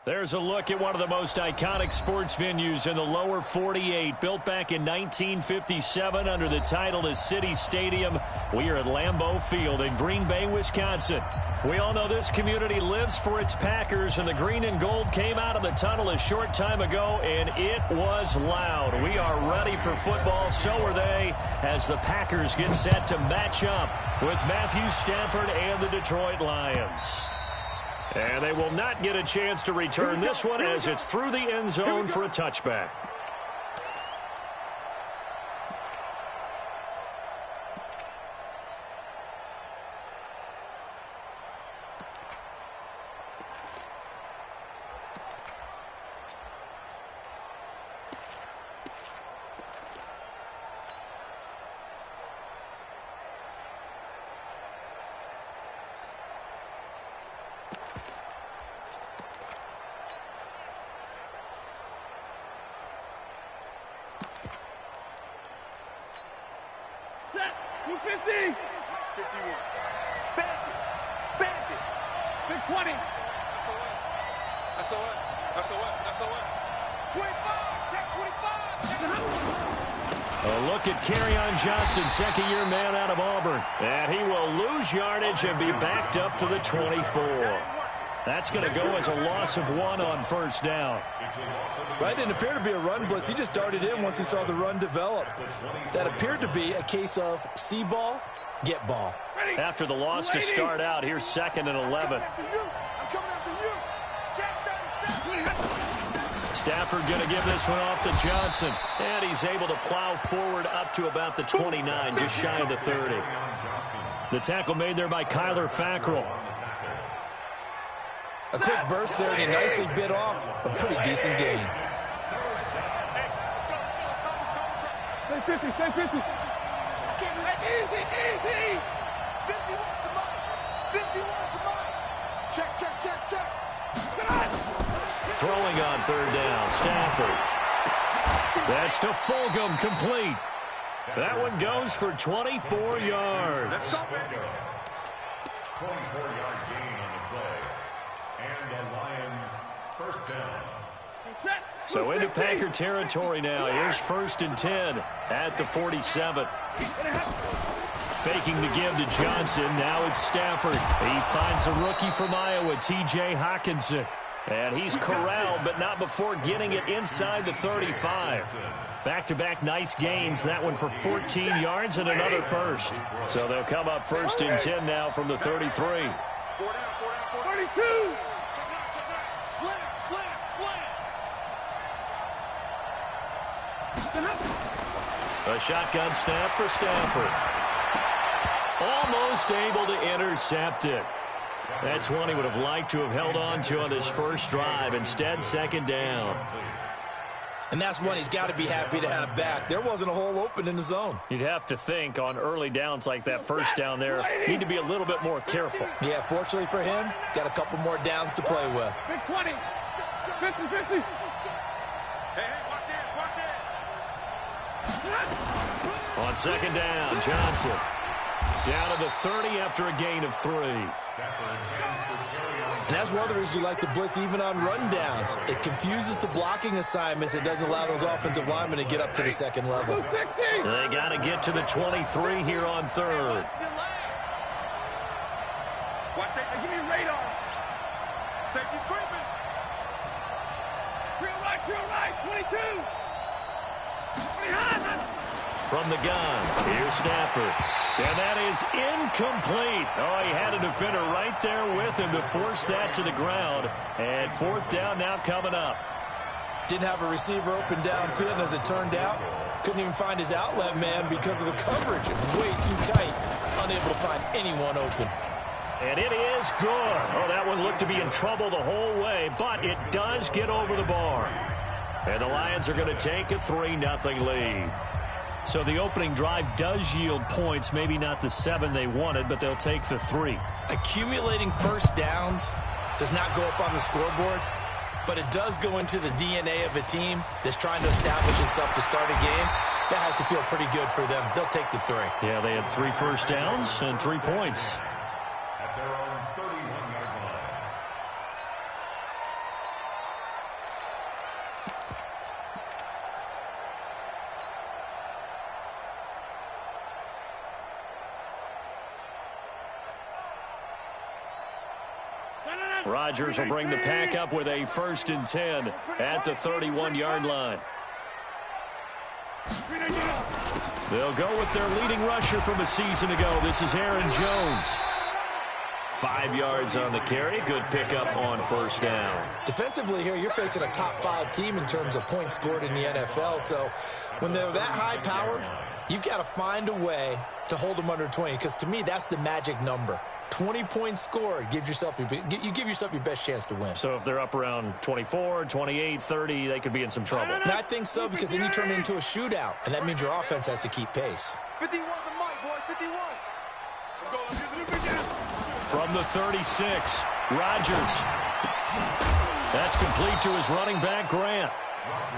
There's a look at one of the most iconic sports venues in the lower 48. Built back in 1957 under the title of City Stadium. We are at Lambeau Field in Green Bay, Wisconsin. We all know this community lives for its Packers, and the green and gold came out of the tunnel a short time ago, and it was loud. We are ready for football, so are they, as the Packers get set to match up with Matthew Stafford and the Detroit Lions. And they will not get a chance to return this one as it's through the end zone for a touchback. Second-year man out of Auburn. And he will lose yardage and be backed up to the 24. That's going to go as a loss of 1 on first down. Well, it didn't appear to be a run blitz. He just darted in once he saw the run develop. That appeared to be a case of see ball, get ball. After the loss to start out, here's 2nd and 11. Stafford going to give this one off to Johnson. And he's able to plow forward up to about the 29, just shy of the 30. The tackle made there by Kyler Fackrell. A quick burst there, and he nicely bit off a pretty decent gain. Stay 50, stay 50. Easy, easy. 51 to mine. 51 to mine. Check, check, check, check. Throwing on third down, Stafford. That's to Fulgham, complete. That one goes for 24 yards. 24-yard gain on the play. And the Lions first down. So into Packer territory now. Here's 1st and 10 at the 47. Faking the give to Johnson. Now it's Stafford. He finds a rookie from Iowa, T.J. Hockenson. And he's corralled, but not before getting it inside the 35. Back-to-back nice gains. That one for 14 yards and another first. So they'll come up 1st and 10 now from the 33. 32. Slam, slam, slam. A shotgun snap for Stafford. Almost able to intercept it. That's one he would have liked to have held on to on his first drive. Instead, 2nd down. And that's one he's got to be happy to have back. There wasn't a hole open in the zone. You'd have to think on early downs like that first down there, need to be a little bit more careful. Yeah, fortunately for him, got a couple more downs to play with. Big 20. 50, 50. Hey, watch it. On 2nd down, Johnson. Down to the 30 after a gain of 3. And that's one of the reasons you like to blitz even on run downs. It confuses the blocking assignments. It doesn't allow those offensive linemen to get up to the 2nd level. They got to get to the 23 here on 3rd. Watch that. Give me radar. Safety's creeping. Drill right, 22. From the gun, here's Stafford. And that is incomplete. Oh, he had a defender right there with him to force that to the ground. And 4th down now coming up. Didn't have a receiver open downfield, and as it turned out, couldn't even find his outlet man because of the coverage. Way too tight. Unable to find anyone open. And it is good. Oh, that one looked to be in trouble the whole way, but it does get over the bar. And the Lions are going to take a 3-0 lead. So the opening drive does yield points, maybe not the 7 they wanted, but they'll take the 3. Accumulating first downs does not go up on the scoreboard, but it does go into the DNA of a team that's trying to establish itself to start a game. That has to feel pretty good for them. They'll take the 3. Yeah, they had 3 first downs and 3 points. At their own 31-yard line. Rodgers will bring the pack up with a 1st and 10 at the 31-yard line. They'll go with their leading rusher from a season ago. This is Aaron Jones. 5 yards on the carry. Good pickup on 1st down. Defensively here, you're facing a top 5 team in terms of points scored in the NFL. So when they're that high powered, you've got to find a way to hold them under 20. Because to me, that's the magic number. 20 points scored gives yourself you give yourself your best chance to win. So if they're up around 24, 28, 30, they could be in some trouble. And I think so, because then you turn it into a shootout, and that means your offense has to keep pace. 51 the mic, boys, 51. Let's go. From the 36, Rodgers. That's complete to his running back, Grant.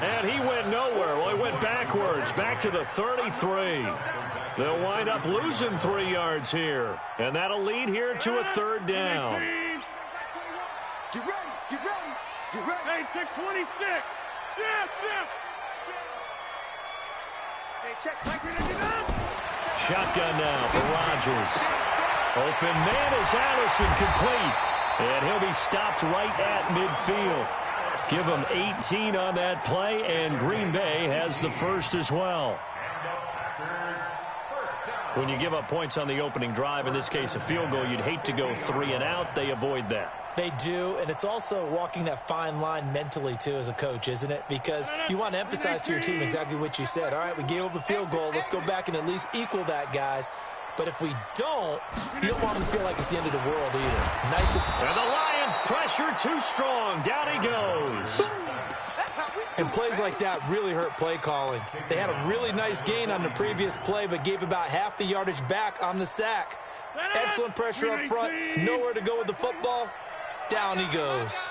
And he went nowhere. Well, he went backwards, back to the 33. They'll wind up losing 3 yards here. And that'll lead here to a 3rd down. Get ready, get ready, get ready. Hey, check 26. Yes. Hey, check. Shotgun now for Rodgers. Open man is Allison, complete. And he'll be stopped right at midfield. Give him 18 on that play, and Green Bay has the 1st as well. When you give up points on the opening drive, in this case a field goal, you'd hate to go 3 and out. They avoid that. They do, and it's also walking that fine line mentally, too, as a coach, isn't it? Because you want to emphasize to your team exactly what you said. All right, we gave up a field goal. Let's go back and at least equal that, guys. But if we don't, you don't want them to feel like it's the end of the world either. Nice. And the Lions pressure too strong. Down he goes. And plays like that really hurt play calling. They had a really nice gain on the previous play, but gave about half the yardage back on the sack. Excellent pressure up front. Nowhere to go with the football. Down he goes.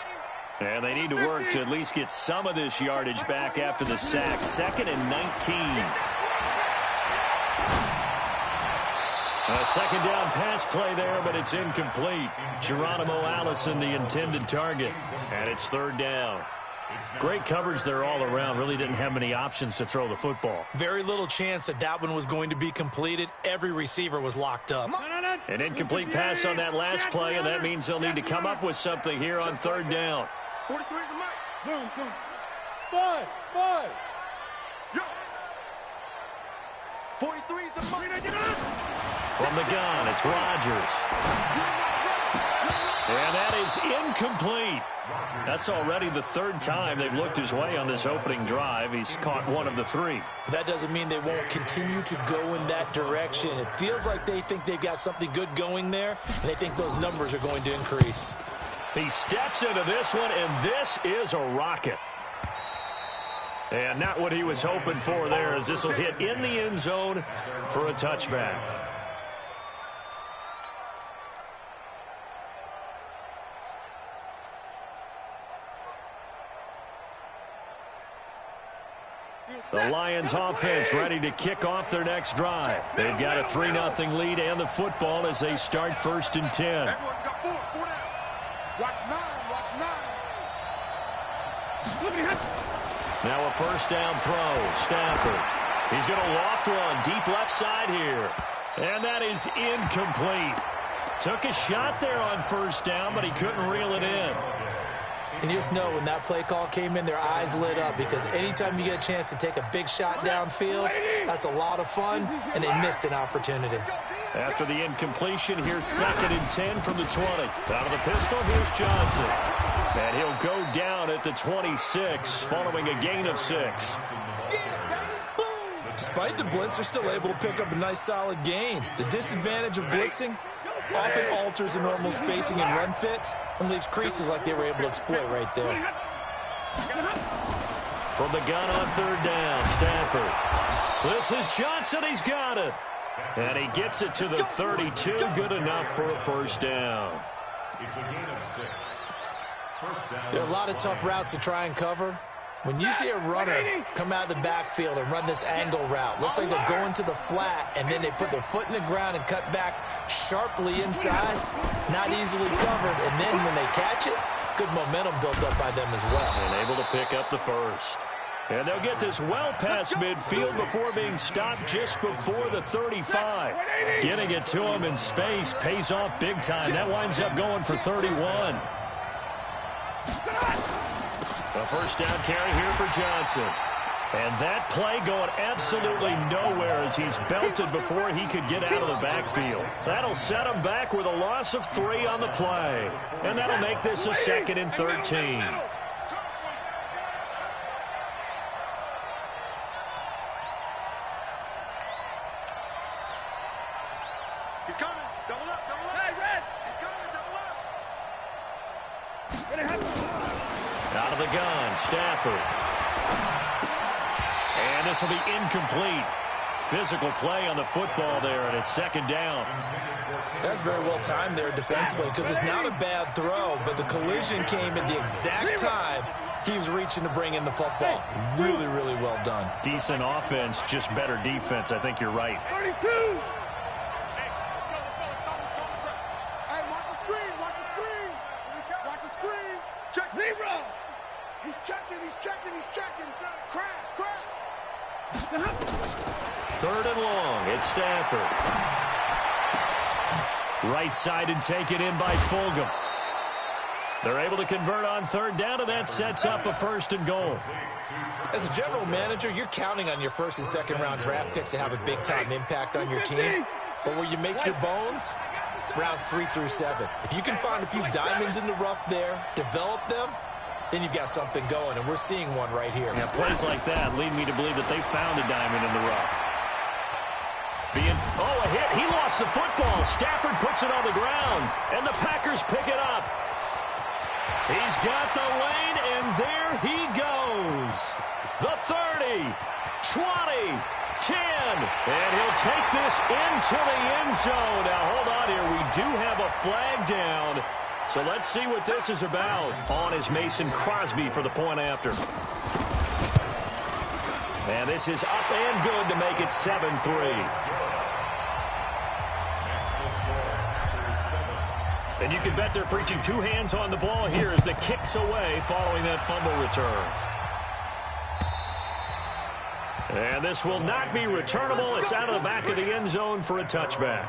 And they need to work to at least get some of this yardage back after the sack. 2nd and 19. A 2nd down pass play there, but it's incomplete. Geronimo Allison, the intended target. And it's 3rd down. Great coverage there all around. Really didn't have many options to throw the football. Very little chance that one was going to be completed. Every receiver was locked up. An incomplete pass on that last play, and that means they'll need to come up with something here on 3rd down. 43 is the mic. Boom. 5. Yo. 43 is the mic. From the gun, it's Rodgers. And that is incomplete. That's already the 3rd time they've looked his way on this opening drive. He's caught 1 of the 3. That doesn't mean they won't continue to go in that direction. It feels like they think they've got something good going there, and they think those numbers are going to increase. He steps into this one, and this is a rocket. And not what he was hoping for there, as this will hit in the end zone for a touchback. The Lions offense ready to kick off their next drive. They've got a 3-0 lead and the football as they start 1st and 10. Everyone got 4 down. Watch 9. Now a 1st down throw. Stafford. He's going to loft one deep left side here. And that is incomplete. Took a shot there on 1st down, but he couldn't reel it in. And you just know when that play call came in, their eyes lit up, because anytime you get a chance to take a big shot downfield, that's a lot of fun, and they missed an opportunity. After the incompletion, here's 2nd and 10 from the 20. Out of the pistol, here's Johnson. And he'll go down at the 26, following a gain of 6. Despite the blitz, they're still able to pick up a nice, solid gain. The disadvantage of blitzing often alters the normal spacing and run fits and leaves creases like they were able to exploit right there. From the gun on 3rd down, Stafford. This is Johnson. He's got it. And he gets it to the 32. Good enough for a 1st down. It's a gain of 6. First down. There are a lot of tough routes to try and cover. When you see a runner come out of the backfield and run this angle route, looks like they're going to the flat, and then they put their foot in the ground and cut back sharply inside, not easily covered, and then when they catch it, good momentum built up by them as well. And able to pick up the 1st. And they'll get this well past midfield before being stopped just before the 35. Getting it to him in space pays off big time. That winds up going for 31. A first down carry here for Johnson. And that play going absolutely nowhere as he's belted before he could get out of the backfield. That'll set him back with a loss of 3 on the play. And that'll make this a 2nd and 13. He's coming. Double up, double up. Hey, Red. He's coming. Double up. Out of the gun, Stafford. And this will be incomplete. Physical play on the football there, and it's 2nd down. That's very well timed there defensively because it's not a bad throw, but the collision came at the exact time he was reaching to bring in the football. Really, really well done. Decent offense, just better defense. I think you're right. 32. Hey, watch the screen. Watch the screen. Watch the screen. Check 0. He's checking. He's checking. He's checking. Crash. Crash. 3rd and long. It's Stafford. Right side and taken in by Fulgham. They're able to convert on 3rd down, and that sets up a 1st and goal. As a general manager, you're counting on your 1st and 2nd round draft picks to have a big-time impact on your team. But where you make your bones, rounds 3 through 7. If you can find a few diamonds in the rough there, develop them, then you've got something going, and we're seeing one right here. Yeah, plays like that lead me to believe that they found a diamond in the rough. A hit. He lost the football. Stafford puts it on the ground, and the Packers pick it up. He's got the lane, and there he goes. The 30, 20, 10, and he'll take this into the end zone. Now, hold on here. We do have a flag down. So let's see what this is about. On is Mason Crosby for the point after. And this is up and good to make it 7-3. And you can bet they're preaching 2 hands on the ball here as the kick's away following that fumble return. And this will not be returnable. It's out of the back of the end zone for a touchback.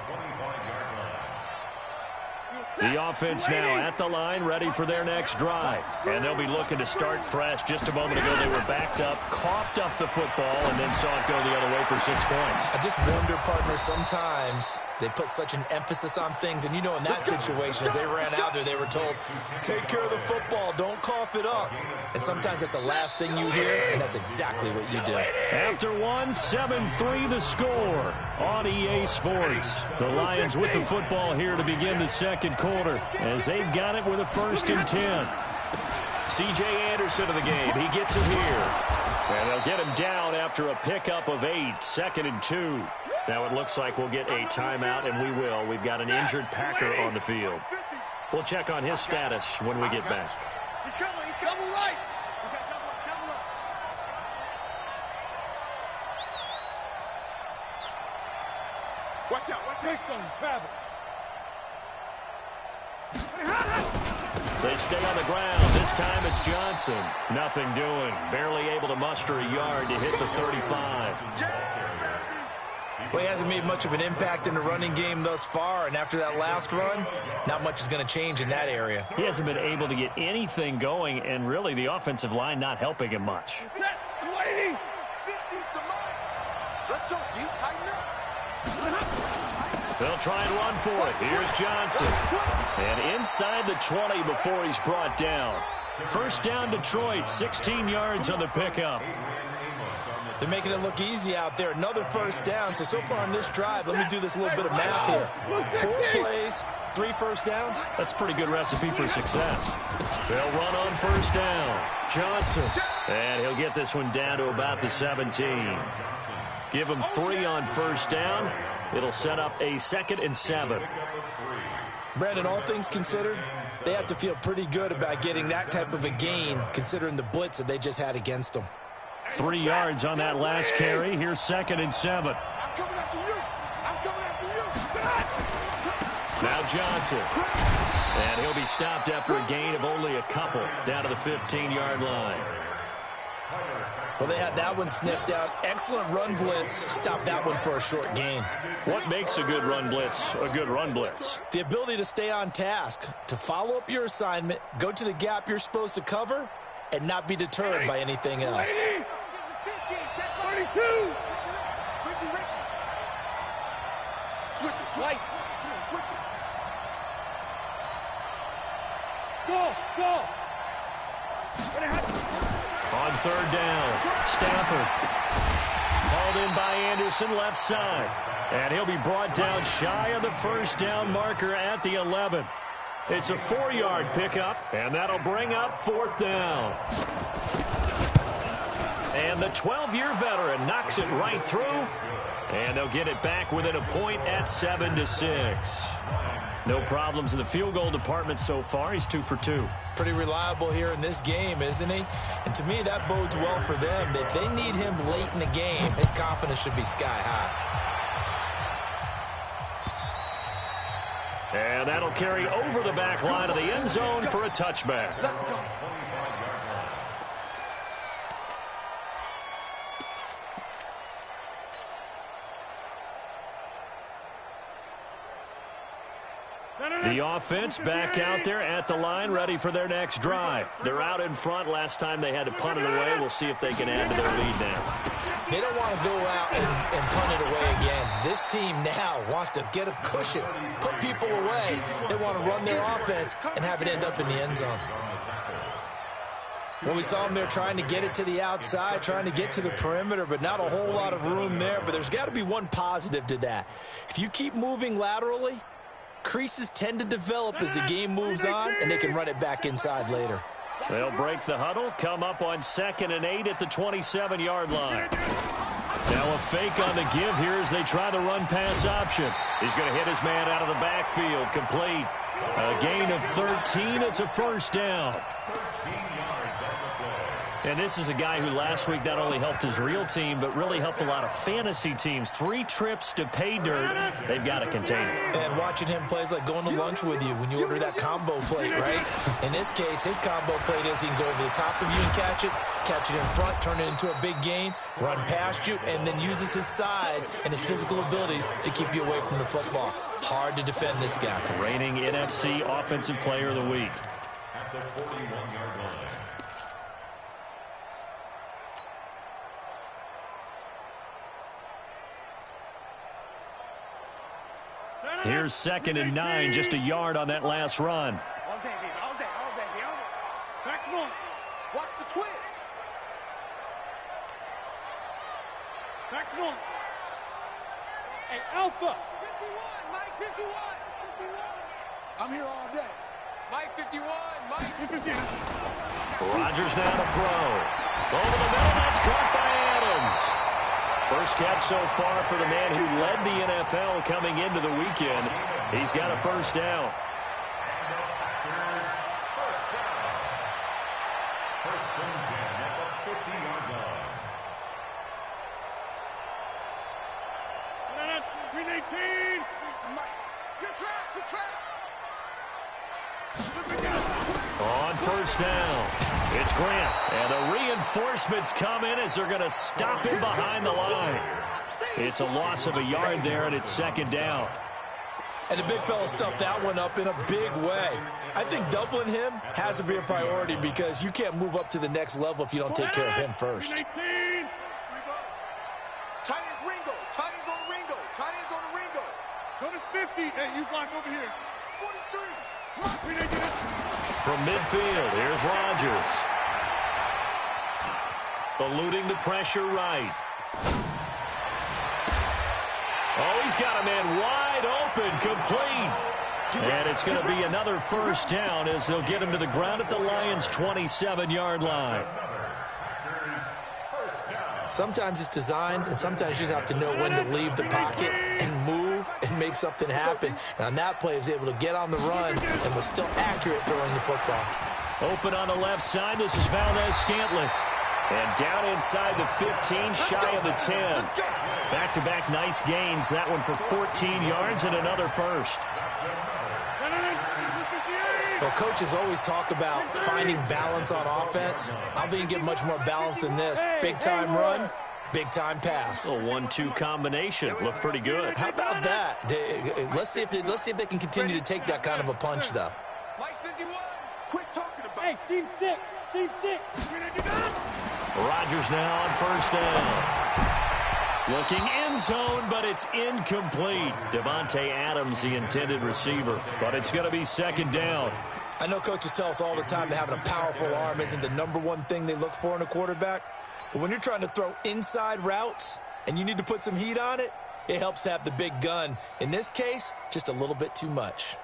The offense now at the line, ready for their next drive. And they'll be looking to start fresh. Just a moment ago, they were backed up, coughed up the football, and then saw it go the other way for 6 points. I just wonder, partner, sometimes they put such an emphasis on things. And, you know, in that situation, as they ran out there, they were told, take care of the football, don't cough it up. And sometimes that's the last thing you hear, and that's exactly what you do. After 7-3 the score on EA Sports. The Lions with the football here to begin the 2nd quarter as they've got it with a 1st and 10. C.J. Anderson of the game. He gets it here. And they'll get him down after a pickup of 8. 2nd and 2. Now it looks like we'll get a timeout, and we will. We've got an injured Packer on the field. We'll check on his status when we get back. He's coming. He's coming right. Okay, double up. Watch out. Watch out. Travel. They stay on the ground. This time it's Johnson. Nothing doing. Barely able to muster a yard to hit the 35. Well, he hasn't made much of an impact in the running game thus far, and after that last run, not much is going to change in that area. He hasn't been able to get anything going, and really the offensive line not helping him much. Let's go, deep, tighten up. They'll try and run for it. Here's Johnson. And inside the 20 before he's brought down. 1st down Detroit, 16 yards on the pickup. They're making it look easy out there. Another 1st down. So far on this drive, let me do this little bit of math here. 4 plays, 3 1st downs. That's a pretty good recipe for success. They'll run on 1st down. Johnson. And he'll get this one down to about the 17. Give him 3 on 1st down. It'll set up a 2nd and 7. Brandon, all things considered, they have to feel pretty good about getting that type of a gain, considering the blitz that they just had against them. 3 yards on that last carry. Here's 2nd and 7. I'm coming after you. I'm coming after you. Now Johnson. And he'll be stopped after a gain of only a couple down to the 15-yard line. Well, they had that one sniffed out. Excellent run blitz. Stop that one for a short gain. What makes a good run blitz a good run blitz? The ability to stay on task, to follow up your assignment, go to the gap you're supposed to cover, and not be deterred by anything else. 32. Switch it, switch it. Switch it. Go. On third down, Stafford. Hauled in by Anderson, left side. And he'll be brought down shy of the first down marker at the 11. It's a 4-yard pickup, and that'll bring up fourth down. And the 12-year veteran knocks it right through. And they'll get it back within a point at 7-6. No problems in the field goal department so far. He's 2 for 2. Pretty reliable here in this game, isn't he? And to me, that bodes well for them. If they need him late in the game, his confidence should be sky high. And that'll carry over the back line of the end zone for a touchback. The offense back out there at the line, ready for their next drive. They're out in front. Last time they had to punt it away. We'll see if they can add to their lead now. They don't want to go out and punt it away again. This team now wants to get a cushion, put people away. They want to run their offense and have it end up in the end zone. Well, we saw them there trying to get it to the outside, trying to get to the perimeter, but not a whole lot of room there. But there's got to be one positive to that. If you keep moving laterally, creases tend to develop as the game moves on, and they can run it back inside later. They'll break the huddle, come up on 2nd and 8 at the 27-yard line. Now a fake on the give here as they try the run-pass option. He's going to hit his man out of the backfield, complete. A gain of 13. It's a first down. And this is a guy who last week not only helped his real team, but really helped a lot of fantasy teams. 3 trips to pay dirt. They've got to contain it. And watching him play is like going to lunch with you when you order that combo plate, right? In this case, his combo plate is he can go over the top of you and catch it in front, turn it into a big gain, run past you, and then uses his size and his physical abilities to keep you away from the football. Hard to defend this guy. Reigning NFC Offensive Player of the Week. At the 41-yard line. Here's 2nd and 9, just a yard on that last run. All day, baby. All day. Back one. Watch the twist. Back one. Hey, Alpha. 51, Mike 51. I'm here all day. Mike 51, Mike 51. Rodgers now to throw. Over the middle, that's caught by Adams. First catch so far for the man who led the NFL coming into the weekend. He's got a first down. First and 10 at the 50-yard line. 318. You're trapped. On first down, it's Grant. And the reinforcements come in as they're going to stop him behind the line. It's a loss of a yard there, and it's 2nd down. And the big fella stuffed that one up in a big way. I think doubling him has to be a priority because you can't move up to the next level if you don't take care of him first. Tight ends Ringo. Tight ends on Ringo. Tight ends on Ringo. Go to 50. Hey, you block over here. 43. From midfield, here's Rodgers. Eluding the pressure right. Oh, he's got a man wide open, complete. And it's going to be another first down as they'll get him to the ground at the Lions' 27-yard line. Sometimes it's designed, and sometimes you just have to know when to leave the pocket and move and make something happen. And on that play, he was able to get on the run and was still accurate throwing the football. Open on the left side, this is Valdez-Scantling. And down inside the 15, shy of the 10. Back-to-back nice gains. That one for 14 yards and another first. Well, coaches always talk about finding balance on offense. I don't think you get much more balance than this. Big-time run, big-time pass. A 1-2 combination. Looked pretty good. How about that? Let's see if they can continue to take that kind of a punch, though. Mike 51, quit talking about it. Hey, team 6. Rodgers now on first down. Looking end zone, but it's incomplete. Devontae Adams, the intended receiver, but it's going to be second down. I know coaches tell us all the time that having a powerful arm isn't the #1 thing they look for in a quarterback, but when you're trying to throw inside routes and you need to put some heat on it, it helps to have the big gun. In this case, just a little bit too much.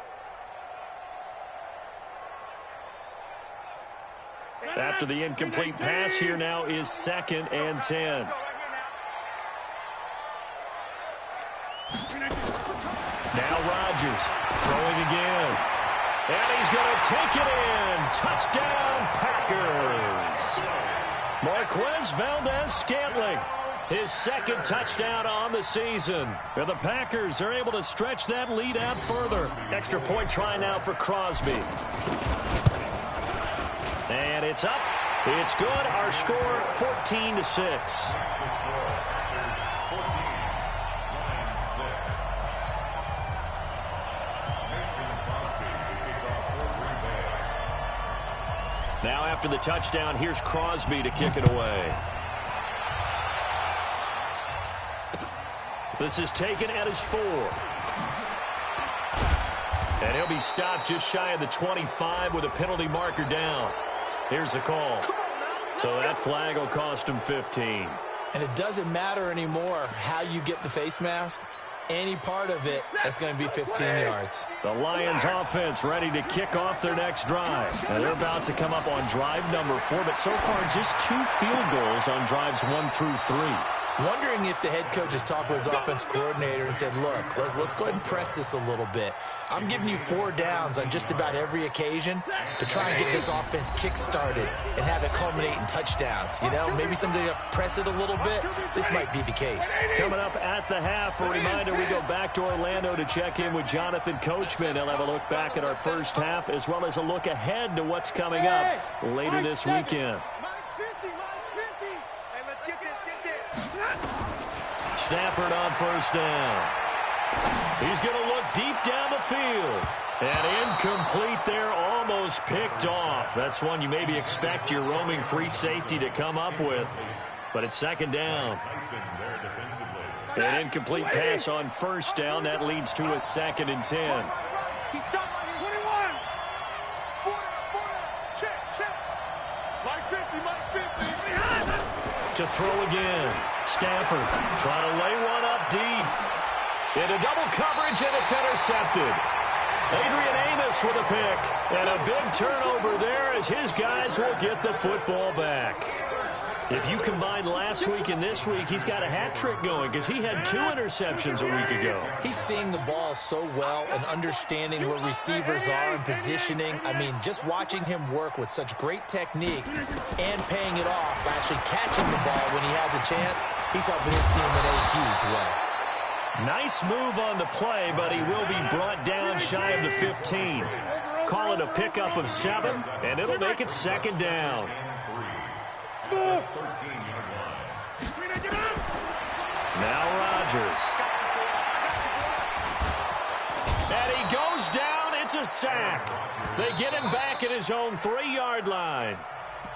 After the incomplete pass, here now is 2nd and 10. Now Rodgers throwing again. And he's going to take it in. Touchdown, Packers. Marquez Valdez-Scantling, his 2nd touchdown on the season. And the Packers are able to stretch that lead out further. Extra point try now for Crosby. And it's up. It's good. Our score, 14-6. Now after the touchdown, here's Crosby to kick it away. This is taken at his 4. And he'll be stopped just shy of the 25 with a penalty marker down. Here's the call. So that flag will cost him 15. And it doesn't matter anymore how you get the face mask. Any part of it is going to be 15 yards. The Lions offense ready to kick off their next drive. And they're about to come up on drive number 4, but so far just 2 field goals on drives 1 through 3. Wondering if the head coach has talked with his offense coordinator and said, look, let's go ahead and press this a little bit. I'm giving you 4 downs on just about every occasion to try and get this offense kick-started and have it culminate in touchdowns. You know, maybe somebody to press it a little bit. This might be the case. Coming up at the half, a reminder, we go back to Orlando to check in with Jonathan Coachman. He'll have a look back at our first half as well as a look ahead to what's coming up later this weekend. Stafford on first down. He's going to look deep down the field. And incomplete there, almost picked off. That's one you maybe expect your roaming free safety to come up with. But it's second down. An incomplete pass on first down. That leads to a 2nd and 10. To throw again. Stafford trying to lay one up deep. Into double coverage, and it's intercepted. Adrian Amos with a pick. And a big turnover there as his guys will get the football back. If you combine last week and this week, he's got a hat trick going because he had 2 interceptions a week ago. He's seeing the ball so well and understanding where receivers are and positioning. I mean, just watching him work with such great technique and paying it off, actually catching the ball when he has a chance, he's helping his team in a huge way. Nice move on the play, but he will be brought down shy of the 15. Call it a pickup of 7, and it'll make it second down. Now Rodgers. And he goes down. It's a sack. They get him back at his own 3-yard line.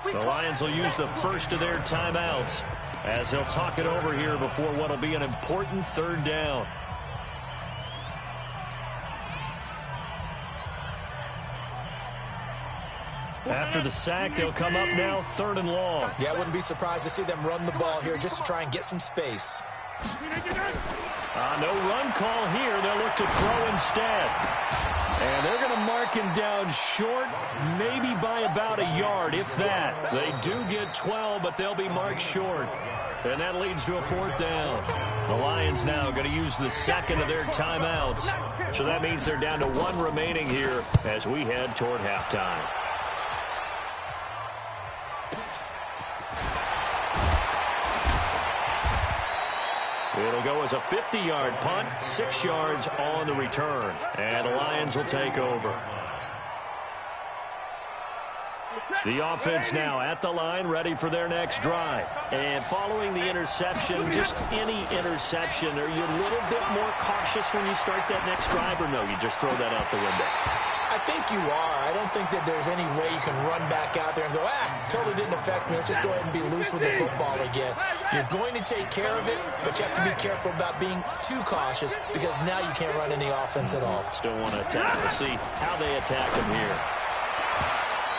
The Lions will use the first of their timeouts as they'll talk it over here before what will be an important 3rd down. After the sack, they'll come up now 3rd and long. Yeah, I wouldn't be surprised to see them run the ball here just to try and get some space. No run call here. They'll look to throw instead. And they're going to mark him down short, maybe by about a yard, if that. They do get 12, but they'll be marked short. And that leads to a 4th down. The Lions now going to use the 2nd of their timeouts. So that means they're down to 1 remaining here as we head toward halftime. It'll go as a 50-yard punt, 6 yards on the return. And the Lions will take over. The offense now at the line, ready for their next drive. And following the interception, just any interception, are you a little bit more cautious when you start that next drive, or no, you just throw that out the window? I think you are. I don't think that there's any way you can run back out there and go, totally didn't affect me. Let's just go ahead and be loose with the football again. You're going to take care of it, but you have to be careful about being too cautious because now you can't run any offense at all. Still want to attack. We'll see how they attack him here.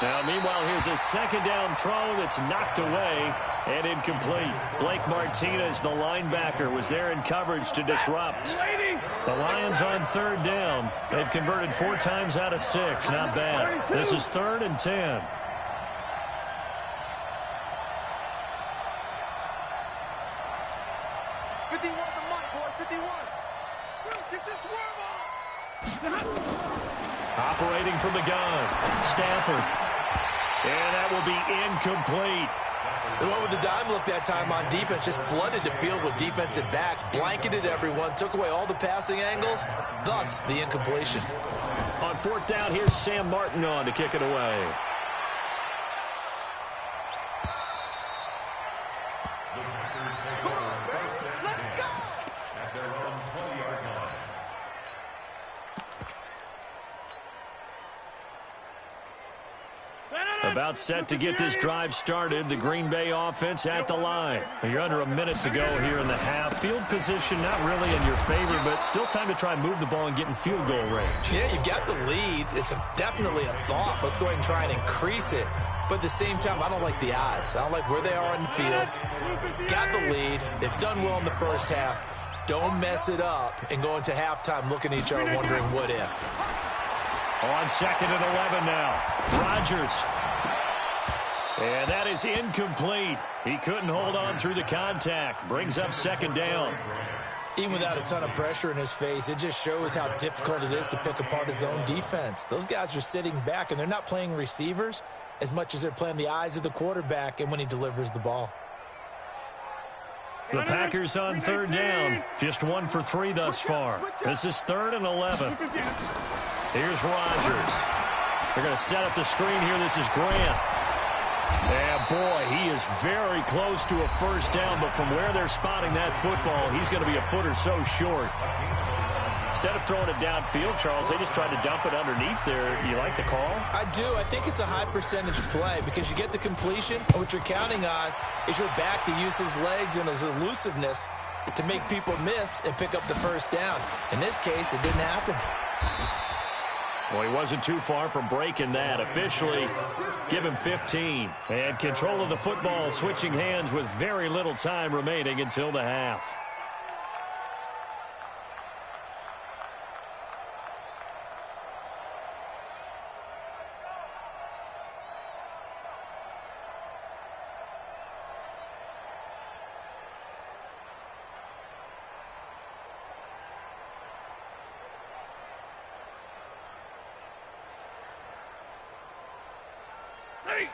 Now, meanwhile, here's a second down throw that's knocked away and incomplete. Blake Martinez, the linebacker, was there in coverage to disrupt. The Lions on third down. They've converted 4 times out of 6. Not bad. This is 3rd and 10. Operating from the gun, Stafford. And that will be incomplete. They went with the dime look that time on defense, just flooded the field with defensive backs, blanketed everyone, took away all the passing angles, thus the incompletion. On 4th down, here's Sam Martin on to kick it away. About set to get this drive started. The Green Bay offense at the line. You're under a minute to go here in the half. Field position not really in your favor, but still time to try and move the ball and get in field goal range. Yeah, you've got the lead. It's definitely a thought. Let's go ahead and try and increase it. But at the same time, I don't like the odds. I don't like where they are in the field. Got the lead. They've done well in the first half. Don't mess it up and go into halftime looking at each other wondering what if. On 2nd and 11 now. Rodgers. And that is incomplete. He couldn't hold on through the contact. Brings up 2nd down. Even without a ton of pressure in his face, it just shows how difficult it is to pick apart his own defense. Those guys are sitting back, and they're not playing receivers as much as they're playing the eyes of the quarterback and when he delivers the ball. The Packers on 3rd down. Just 1 for 3 thus far. This is 3rd and 11. Here's Rodgers. They're going to set up the screen here. This is Grant. And, boy, he is very close to a first down, but from where they're spotting that football, he's going to be a foot or so short. Instead of throwing it downfield, Charles, they just tried to dump it underneath there. You like the call? I do. I think it's a high-percentage play because you get the completion, and what you're counting on is your back to use his legs and his elusiveness to make people miss and pick up the first down. In this case, it didn't happen. Well, he wasn't too far from breaking that. Officially, give him 15. And control of the football switching hands with very little time remaining until the half.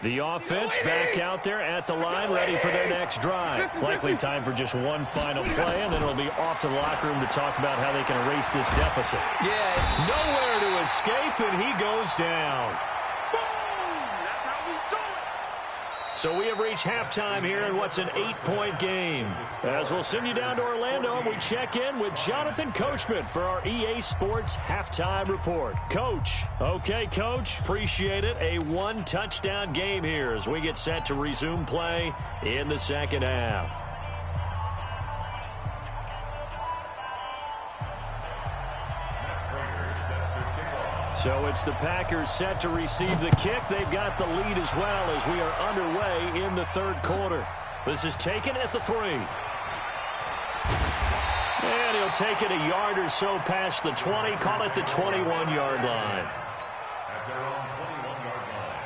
The offense back out there at the line, ready for their next drive. Likely time for just one final play, and then it'll be off to the locker room to talk about how they can erase this deficit. Yeah, nowhere to escape, and he goes down. So we have reached halftime here in what's an 8-point game. As we'll send you down to Orlando, and we check in with Jonathan Coachman for our EA Sports Halftime Report. Coach. Okay, Coach. Appreciate it. A 1-touchdown game here as we get set to resume play in the second half. So it's the Packers set to receive the kick. They've got the lead as well as we are underway in the third quarter. This is taken at the 3. And he'll take it a yard or so past the 20. Call it the 21-yard line. At their own 21-yard line.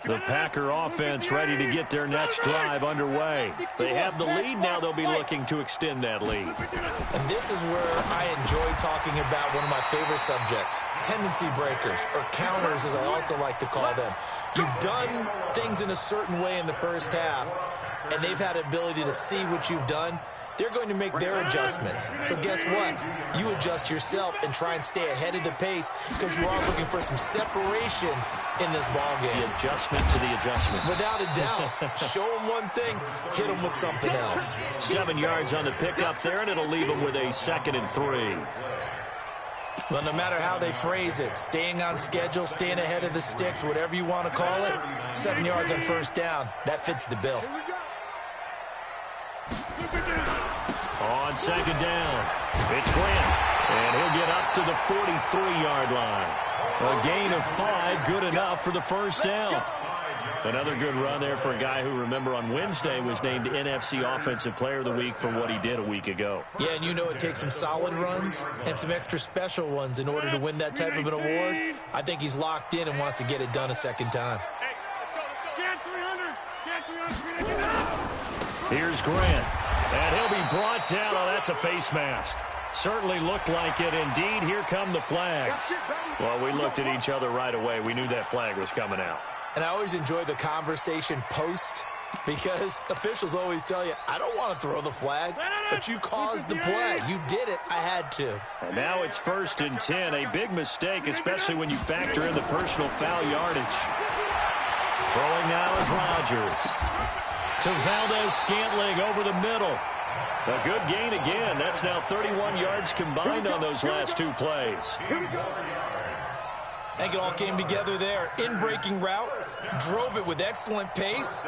The Packer offense ready to get their next drive underway. They have the lead now. They'll be looking to extend that lead. And this is where I enjoy talking about one of my favorite subjects, tendency breakers, or counters as I also like to call them. You've done things in a certain way in the first half, and they've had the ability to see what you've done. They're going to make their adjustments. So guess what? You adjust yourself and try and stay ahead of the pace because you are looking for some separation in this ball game. The adjustment to the adjustment. Without a doubt. Show them one thing, hit them with something else. 7 yards on the pickup there, and it'll leave them with a 2nd and 3. Well, no matter how they phrase it, staying on schedule, staying ahead of the sticks, whatever you want to call it, 7 yards on first down, that fits the bill. On 2nd down, it's Grant, and he'll get up to the 43-yard line. A gain of 5, good enough for the first down. Another good run there for a guy who, remember, on Wednesday was named NFC Offensive Player of the Week for what he did a week ago. Yeah, and you know it takes some solid runs and some extra special ones in order to win that type of an award. I think he's locked in and wants to get it done a second time. Here's Grant, and he'll be brought down. Oh, that's a face mask. Certainly looked like it. Indeed, here come the flags. Well, we looked at each other right away. We knew that flag was coming out. And I always enjoy the conversation post because officials always tell you, I don't want to throw the flag, but you caused the play. You did it. I had to. And now it's 1st and 10. A big mistake, especially when you factor in the personal foul yardage. Throwing now is Rodgers. To Valdez-Scantling over the middle. A good gain again. That's now 31 yards combined on those last 2 plays. I think it all came together there. In-breaking route, drove it with excellent pace.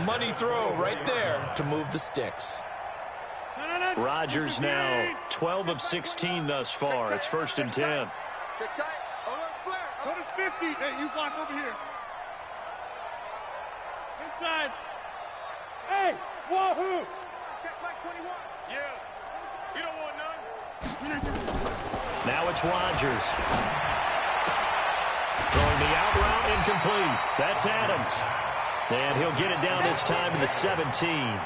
Money throw right there to move the sticks. Rodgers now 12 of 16 thus far. It's 1st and 10. Go to 50. Hey, you block over here. Inside. Hey, wahoo! Check back 21. Yeah. You don't want none. Now it's Rodgers. Throwing the out route, incomplete. That's Adams. And he'll get it down this time to the 17.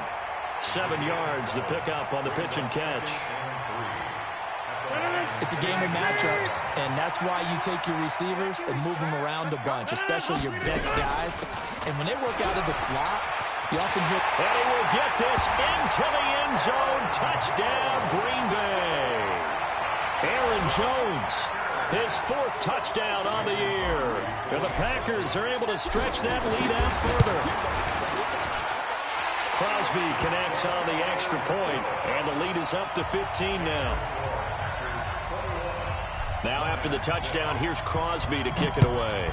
7 yards, the pickup on the pitch and catch. It's a game of matchups, and that's why you take your receivers and move them around a bunch, especially your best guys. And when they work out of the slot, you often hit. And he will get this into the end zone. Touchdown, Green Bay. Aaron Jones, his 4th touchdown on the year. And the Packers are able to stretch that lead out further. Crosby connects on the extra point, and the lead is up to 15 now. Now after the touchdown, here's Crosby to kick it away.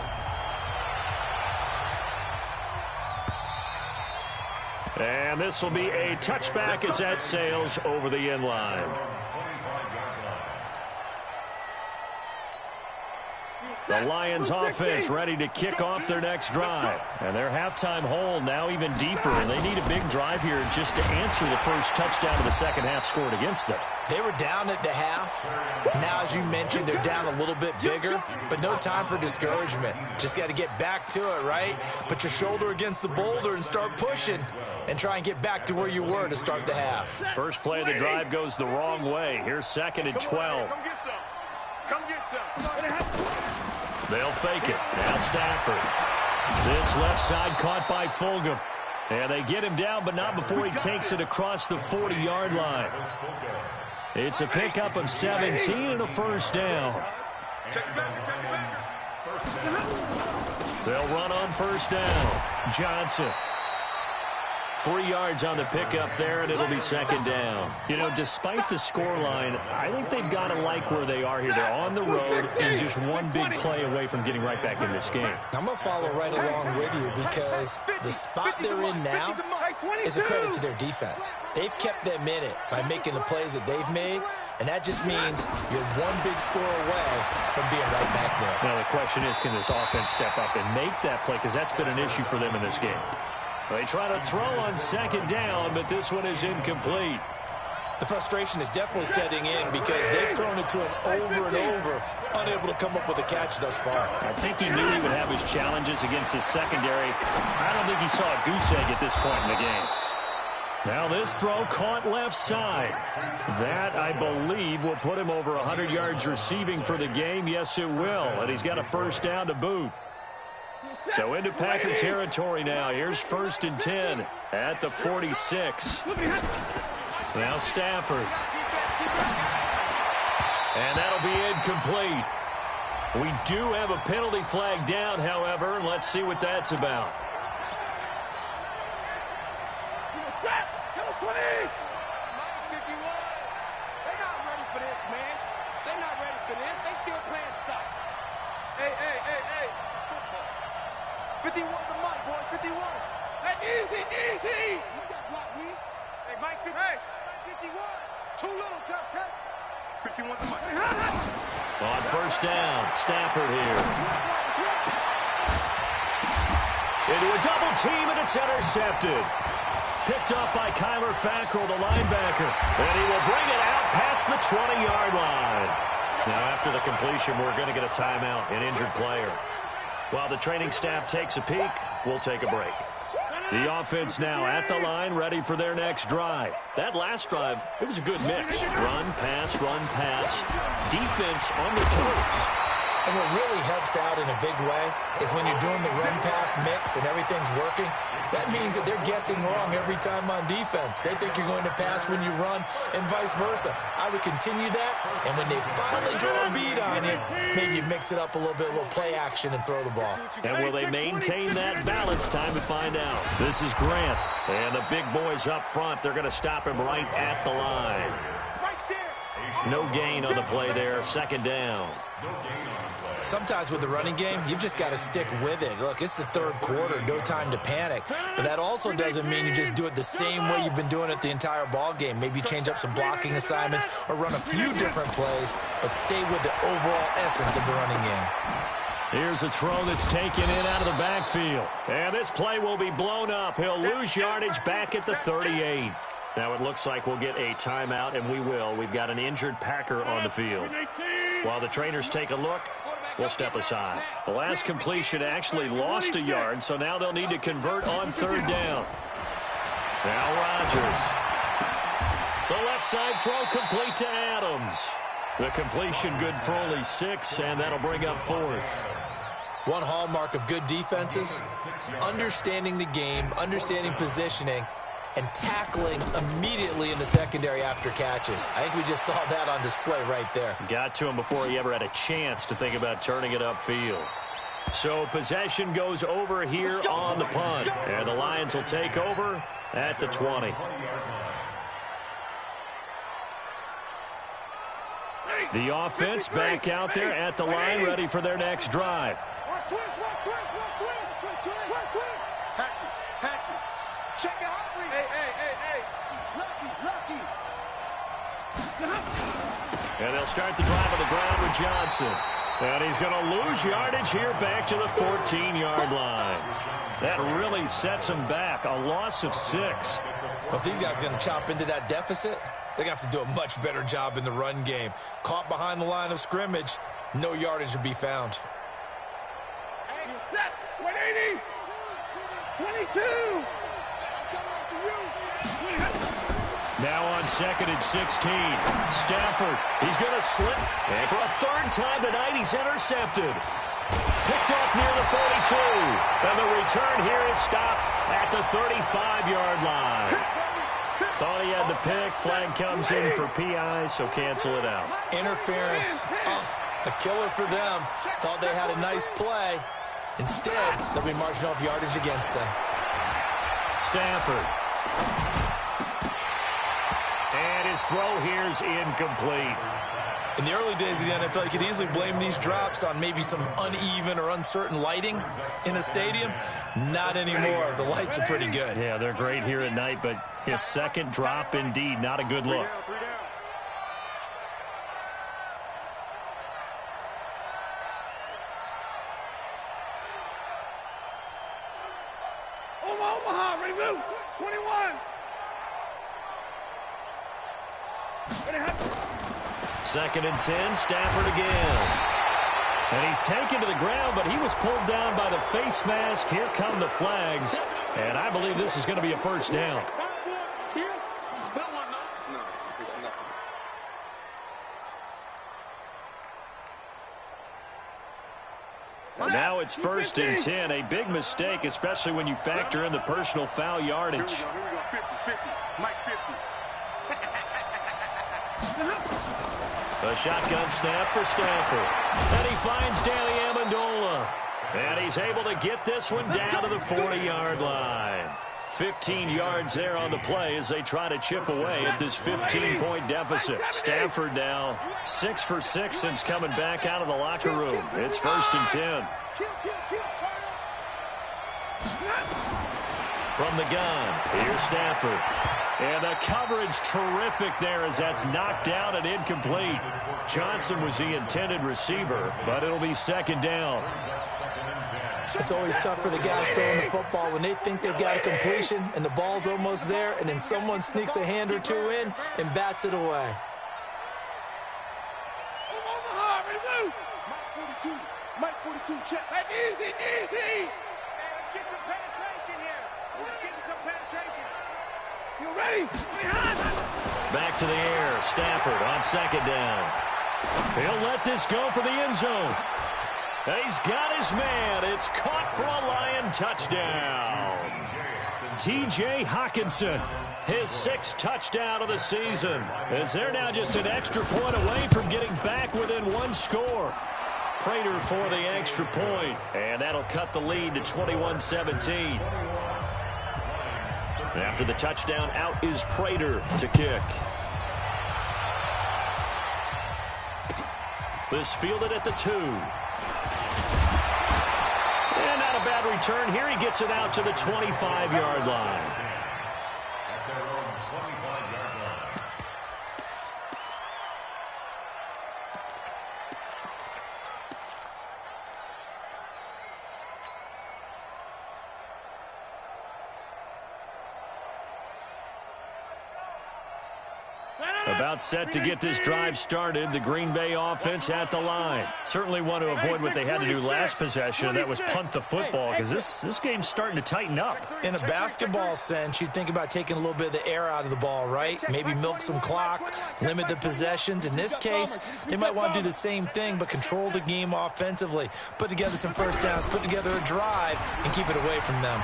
And this will be a touchback as that sails over the end line. The Lions offense ready to kick off their next drive. And their halftime hole now even deeper. And they need a big drive here just to answer the first touchdown of the second half scored against them. They were down at the half. Now, as you mentioned, they're down a little bit bigger. But no time for discouragement. Just got to get back to it, right? Put your shoulder against the boulder and start pushing. And try and get back to where you were to start the half. First play of the drive goes the wrong way. Here's 2nd and 12. Come get some. Come get some. They'll fake it. Now Stafford. This left side caught by Fulgham. And they get him down, but not before he takes it across the 40-yard line. It's a pickup of 17 and a first down. They'll run on first down. Johnson. 3 yards on the pickup there, and it'll be 2nd down. You know, despite the scoreline, I think they've got to like where they are here. They're on the road and just one big play away from getting right back in this game. I'm going to follow right along with you because the spot they're in now is a credit to their defense. They've kept them in it by making the plays that they've made, and that just means you're one big score away from being right back there. Now, the question is, can this offense step up and make that play? Because that's been an issue for them in this game. They try to throw on 2nd down, but this one is incomplete. The frustration is definitely setting in because they've thrown it to him over and over, unable to come up with a catch thus far. I think he knew he would have his challenges against his secondary. I don't think he saw a goose egg at this point in the game. Now this throw caught left side. That, I believe, will put him over 100 yards receiving for the game. Yes, it will. And he's got a first down to boot. So into Packer territory now. Here's 1st and 10 at the 46. Now Stafford. And that'll be incomplete. We do have a penalty flag down, however, and let's see what that's about. They're not ready for this, man. They're not ready for this. They still playing soccer. Hey. Football. 51 to Mike, boy. 51. Hey, easy. You got blocked, me. Hey, Mike, 50. Hey, 51. Too little, Cupcake. 51 to Mike. On first down, Stafford here. Into a double team, and it's intercepted. Picked up by Kyler Fackrell, the linebacker. And he will bring it out past the 20-yard line. Now, after the completion, we're going to get a timeout, an injured player. While the training staff takes a peek, we'll take a break. The offense now at the line, ready for their next drive. That last drive, it was a good mix. Run, pass, defense on their toes. And what really helps out in a big way is when you're doing the run-pass mix and everything's working, that means that they're guessing wrong every time on defense. They think you're going to pass when you run and vice versa. I would continue that, and when they finally draw a beat on you, maybe you mix it up a little bit, a little play action, and throw the ball. And will they maintain that balance? Time to find out. This is Grant, and the big boys up front, they're going to stop him right at the line. No gain on the play there, 2nd down. Sometimes with the running game, you've just got to stick with it. Look, it's the 3rd quarter, no time to panic. But that also doesn't mean you just do it the same way you've been doing it the entire ball game. Maybe change up some blocking assignments or run a few different plays, but stay with the overall essence of the running game. Here's a throw that's taken in out of the backfield. And this play will be blown up. He'll lose yardage back at the 38. Now it looks like we'll get a timeout, and we will. We've got an injured Packer on the field. While the trainers take a look, we'll step aside. The last completion actually lost a yard, so now they'll need to convert on 3rd down. Now Rodgers. The left side throw complete to Adams. The completion good for only 6, and that'll bring up 4th. One hallmark of good defenses is understanding the game, understanding positioning, and tackling immediately in the secondary after catches. I think we just saw that on display right there. Got to him before he ever had a chance to think about turning it upfield. So possession goes over here on the punt. And the Lions will take over at the 20. The offense back out there at the line, ready for their next drive. Check it out. Hey. Lucky. And they'll start the drive on the ground with Johnson. And he's going to lose yardage here back to the 14-yard line. That really sets him back. A loss of 6. But if these guys are going to chop into that deficit, they're going to have to do a much better job in the run game. Caught behind the line of scrimmage, no yardage to be found. Hey, set. 180. 22. Now on 2nd and 16. Stafford, he's going to slip. And for a 3rd time tonight, he's intercepted. Picked off near the 42. And the return here is stopped at the 35-yard line. Thought he had the pick. Flag comes in for PI, so cancel it out. Interference. A killer for them. Thought they had a nice play. Instead, they'll be marching off yardage against them. Stafford. And his throw here is incomplete. In the early days of the NFL, you could easily blame these drops on maybe some uneven or uncertain lighting in a stadium. Not anymore. The lights are pretty good. Yeah, they're great here at night, but his 2nd drop, indeed, not a good look. Omaha, ready to move. 21. 2nd and 10, Stafford again. And he's taken to the ground, but he was pulled down by the face mask. Here come the flags. And I believe this is going to be a first down. Now it's 1st and 10. A big mistake, especially when you factor in the personal foul yardage. Here we go. 50, 50. Mike 50. A shotgun snap for Stafford. And he finds Danny Amendola. And he's able to get this one down to the 40-yard line. 15 yards there on the play as they try to chip away at this 15-point deficit. Stafford now 6 for 6 since coming back out of the locker room. It's 1st and 10. From the gun, here's Stafford. And the coverage terrific there as that's knocked down and incomplete. Johnson was the intended receiver, but it'll be 2nd down. It's always tough for the guys throwing the football when they think they've got a completion and the ball's almost there, and then someone sneaks a hand or two in and bats it away. Mike 42, check. Easy. Hey, let's get some penetration here. Let's get some penetration. You ready? Back to the air. Stafford on 2nd down. He'll let this go for the end zone. He's got his man. It's caught for a Lion touchdown. T.J. Hockenson, his 6th touchdown of the season, as they're now just an extra point away from getting back within 1 score. Prater for the extra point, and that'll cut the lead to 21-17. After the touchdown, out is Prater to kick. This fielded at the 2. And not a bad return. Here he gets it out to the 25-yard line. About set to get this drive started. The Green Bay offense at the line. Certainly want to avoid what they had to do last possession. That was punt the football, because this game's starting to tighten up. In a basketball sense, you think about taking a little bit of the air out of the ball, right? Maybe milk some clock, limit the possessions. In this case, they might want to do the same thing, but control the game offensively. Put together some first downs, put together a drive, and keep it away from them.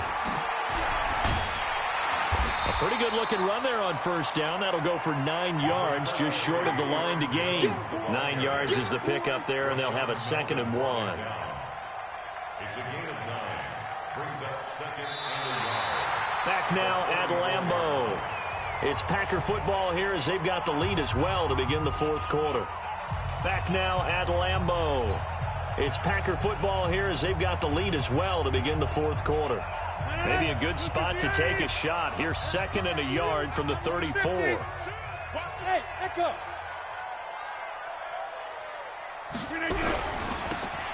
A pretty good-looking run there on 1st down. That'll go for 9 yards, just short of the line to gain. 9 yards is the pickup there, and they'll have a 2nd and 1. It's a gain of 9. Brings up 2nd and 1. Back now at Lambeau. It's Packer football here as they've got the lead as well to begin the 4th quarter. Back now at Lambeau. It's Packer football here as they've got the lead as well to begin the 4th quarter. Maybe a good spot to take a shot. Here's 2nd and a yard from the 34. Hey, let go.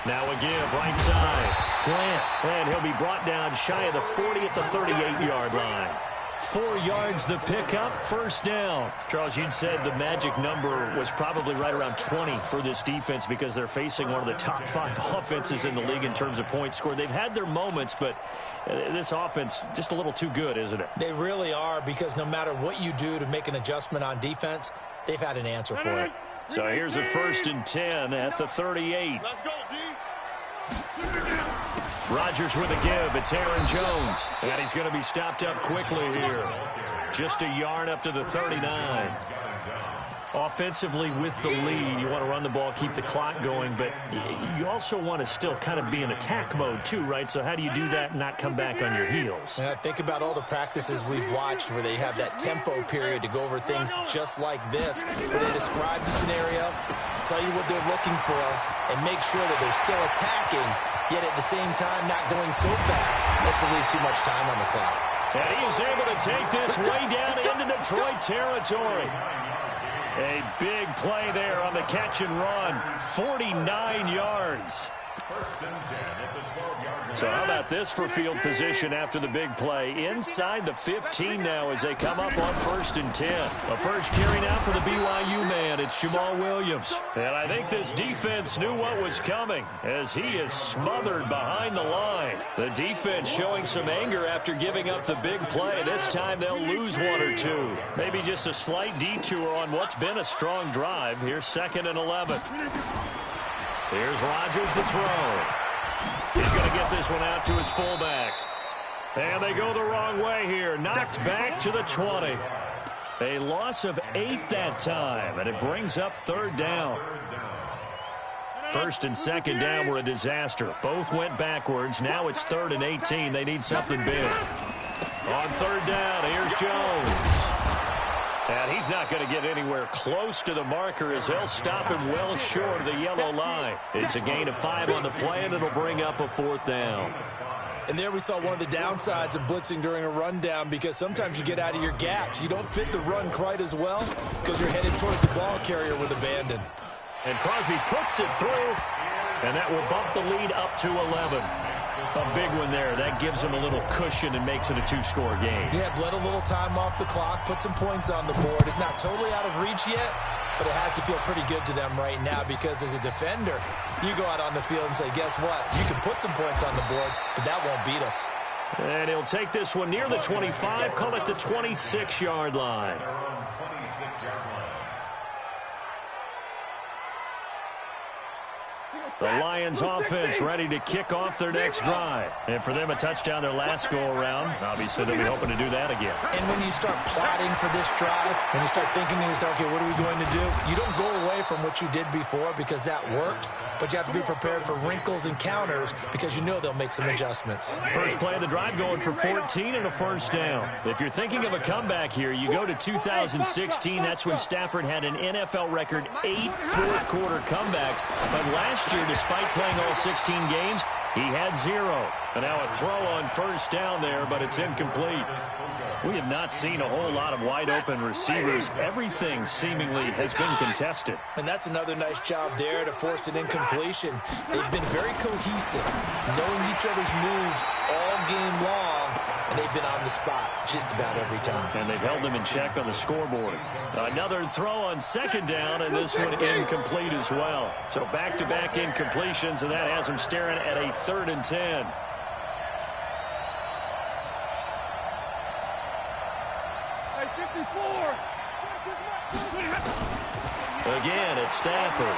Now a give, right side. Grant, and he'll be brought down shy of the 40 at the 38-yard line. 4 yards the pickup, 1st down. Charles, you'd said the magic number was probably right around 20 for this defense because they're facing one of the top 5 offenses in the league in terms of points scored. They've had their moments, but this offense just a little too good, isn't it? They really are, because no matter what you do to make an adjustment on defense, they've had an answer for it. So here's a 1st and 10 at the 38. Let's go, D. Rodgers with a give. It's Aaron Jones. And he's going to be stopped up quickly here. Just a yard up to the 39. Offensively with the lead, you want to run the ball, keep the clock going, but you also want to still kind of be in attack mode too, right? So how do you do that and not come back on your heels? Yeah, think about all the practices we've watched where they have that tempo period to go over things just like this, where they describe the scenario, tell you what they're looking for, and make sure that they're still attacking, yet at the same time not going so fast as to leave too much time on the clock. And he is able to take this way down into Detroit territory. A big play there on the catch and run. 49 yards. First and 10 at the 12-yard line. So how about this for field position after the big play? Inside the 15 now as they come up on 1st and 10. A first carry now for the BYU man. It's Jamal Williams. And I think this defense knew what was coming as he is smothered behind the line. The defense showing some anger after giving up the big play. This time they'll lose one or two. Maybe just a slight detour on what's been a strong drive. Here's 2nd and 11. Here's Rodgers to throw. He's going to get this one out to his fullback. And they go the wrong way here. Knocked back to the 20. A loss of 8 that time, and it brings up 3rd down. 1st and 2nd down were a disaster. Both went backwards. Now it's 3rd and 18. They need something big. On 3rd down, here's Jones. And he's not going to get anywhere close to the marker as they'll stop him well short of the yellow line. It's a gain of 5 on the play, and it'll bring up a 4th down. And there we saw one of the downsides of blitzing during a rundown, because sometimes you get out of your gaps. You don't fit the run quite as well because you're headed towards the ball carrier with abandon. And Crosby puts it through, and that will bump the lead up to 11. A big one there. That gives them a little cushion and makes it a 2-score game. Yeah, let a little time off the clock, put some points on the board. It's not totally out of reach yet, but it has to feel pretty good to them right now, because as a defender, you go out on the field and say, guess what? You can put some points on the board, but that won't beat us. And he'll take this one near the 25, call it the 26-yard line. The Lions offense ready to kick off their next drive. And for them, a touchdown their last go-around. Obviously, they'll be hoping to do that again. And when you start plotting for this drive, when you start thinking to yourself, okay, what are we going to do? You don't go away from what you did before because that worked, but you have to be prepared for wrinkles and counters because you know they'll make some adjustments. First play of the drive going for 14 and a 1st down. If you're thinking of a comeback here, you go to 2016. That's when Stafford had an NFL record 8 fourth-quarter comebacks. But last year, despite playing all 16 games, he had 0. And now a throw on 1st down there, but it's incomplete. We have not seen a whole lot of wide-open receivers. Everything seemingly has been contested. And that's another nice job there to force an incompletion. They've been very cohesive, knowing each other's moves all game long, and they've been on the spot just about every time. And they've held them in check on the scoreboard. Another throw on 2nd down, and this one incomplete as well. So back-to-back incompletions, and that has them staring at a 3rd and 10. Again, it's Stafford.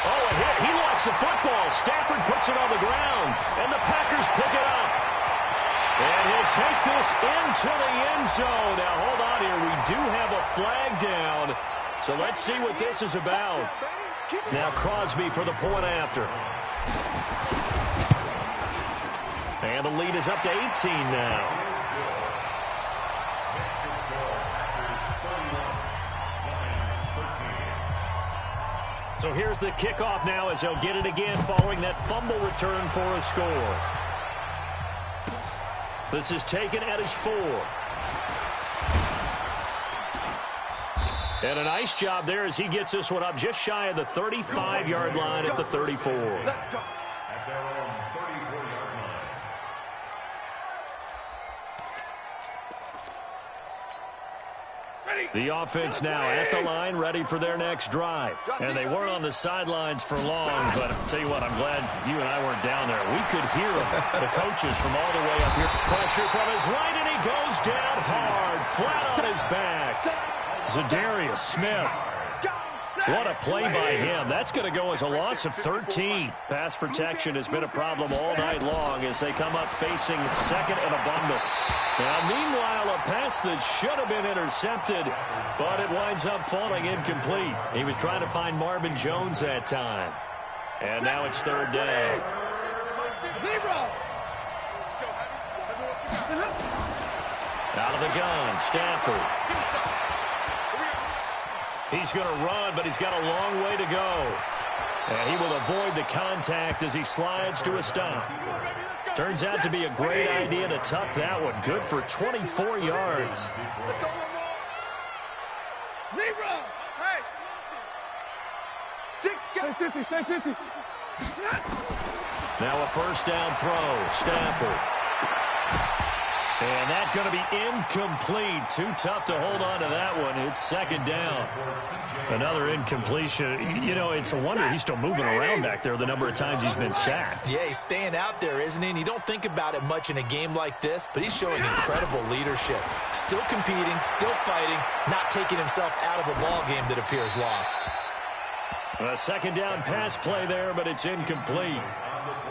Oh, a hit. He lost the football. Stafford puts it on the ground, and the Packers pick it up. And he'll take this into the end zone. Now, hold on here. We do have a flag down. So let's see what this is about. Now Crosby for the point after. And the lead is up to 18 now. So here's the kickoff now as they'll get it again following that fumble return for a score. This is taken at his 4. And a nice job there as he gets this one up just shy of the 35-yard line at the 34. At their own 34-yard line. The offense now at the line, ready for their next drive. And they weren't on the sidelines for long, but I'll tell you what, I'm glad you and I weren't down there. We could hear them, the coaches from all the way up here. Pressure from his right, and he goes down hard, flat on his back. Zadarius Smith. What a play by him. That's going to go as a loss of 13. Pass protection has been a problem all night long as they come up facing 2nd and a bundle. Now, meanwhile, a pass that should have been intercepted, but it winds up falling incomplete. He was trying to find Marvin Jones that time. And now it's 3rd down. Out of the gun, Stafford. He's going to run, but he's got a long way to go. And he will avoid the contact as he slides to a stop. Turns out to be a great idea to tuck that one. Good for 24 yards. Let's go one more. Zero. Hey. 6 Stay 50, stay 50. Now a first down throw. Stafford. And that's going to be incomplete. Too tough to hold on to that one. It's second down. Another incompletion. You know, it's a wonder he's still moving around back there the number of times he's been sacked. Yeah, he's staying out there, isn't he? And you don't think about it much in a game like this, but he's showing incredible leadership. Still competing, still fighting, not taking himself out of a ball game that appears lost. A second down pass play there, but it's incomplete.